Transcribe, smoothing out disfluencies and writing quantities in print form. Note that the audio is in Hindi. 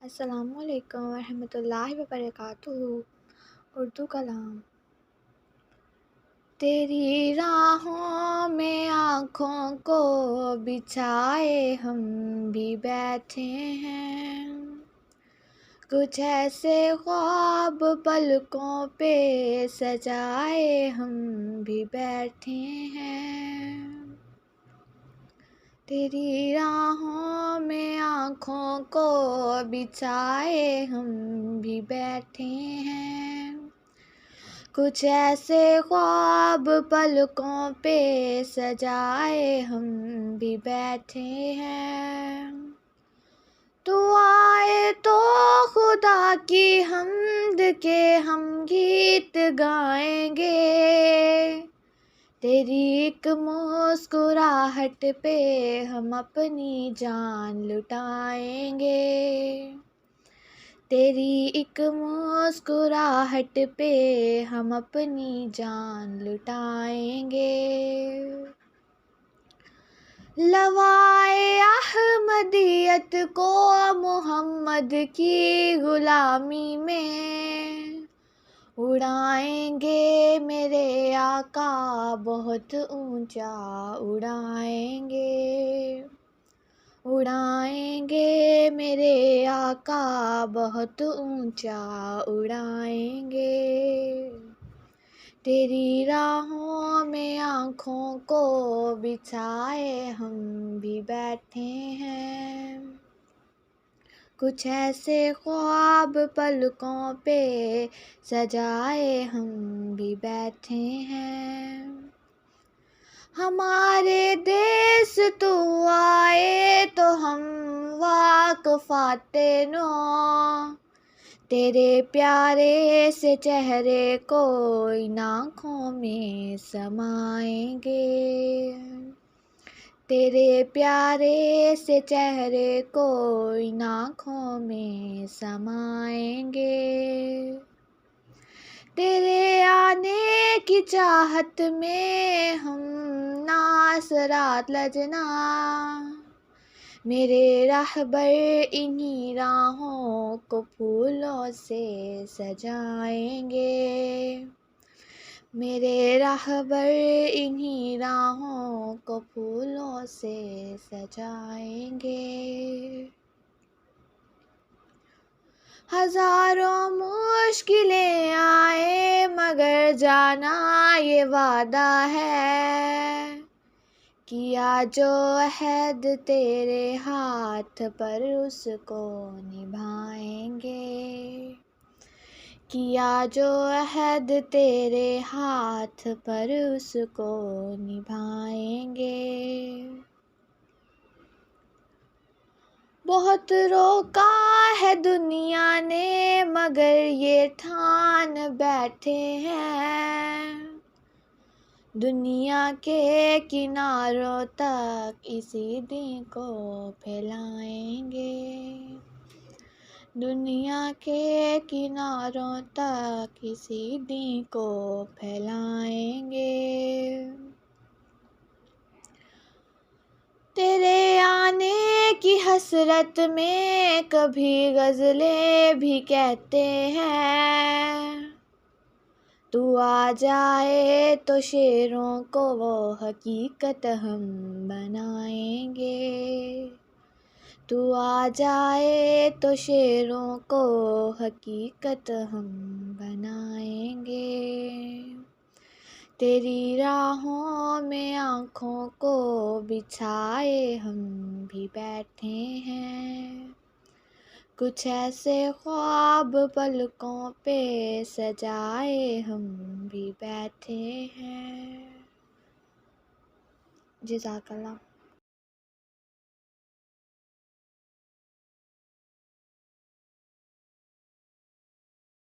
अस्सलामुअलैकुम वरहमतुल्लाहि वबरकातुहू। उर्दू कलाम। तेरी राहों में आँखों को बिछाए हम भी बैठे हैं, कुछ ऐसे ख्वाब पलकों पे सजाए हम भी बैठे हैं। तेरी राहों में आँखों को बिछाए हम भी बैठे हैं, कुछ ऐसे ख्वाब पलकों पे सजाए हम भी बैठे हैं। तू आए तो खुदा की हम्द के हम गीत गाएंगे, तेरी एक मुस्कुराहट पे हम अपनी जान लुटाएंगे, तेरी एक मुस्कुराहट पे हम अपनी जान लुटाएंगे। लवाए अहमदियत को मोहम्मद की गुलामी में उड़ाएंगे, मेरे आका बहुत ऊंचा उड़ाएंगे, उड़ाएंगे मेरे आका बहुत ऊंचा उड़ाएंगे। तेरी राहों में आँखों को बिछाए हम भी बैठे हैं, कुछ ऐसे ख्वाब पलकों पे सजाए हम भी बैठे हैं। हमारे देश तू आए तो हम वाक़फ़ाते नो, तेरे प्यारे से चेहरे को इन आँखों में समाएंगे, तेरे प्यारे से चेहरे को इन आँखों में समाएंगे। तेरे आने की चाहत में हम नासरात लजना, मेरे राहबर इन्हीं राहों को फूलों से सजाएंगे, मेरे राहबर इन्हीं राहों को फूलों से सजाएंगे। हजारों मुश्किलें आए मगर जाना ये वादा है, किया जो अहद तेरे हाथ पर उसको निभाएंगे, किया जो अहद तेरे हाथ पर उसको निभाएंगे। बहुत रोका है दुनिया ने मगर ये ठान बैठे हैं, दुनिया के किनारों तक इसी दिन को फैलाएंगे, दुनिया के किनारों तक इसी दिन को फैलाएंगे। तेरे आने की हसरत में कभी गज़लें भी कहते हैं, तू आ जाए तो शेरों को वो हकीकत हम बनाएंगे, तू आ जाए तो शेरों को हकीकत हम बनाएंगे। तेरी राहों में आँखों को बिछाए हम भी बैठे हैं, कुछ ऐसे ख्वाब पलकों पे सजाए हम भी बैठे हैं। जज़ाकल्लाह।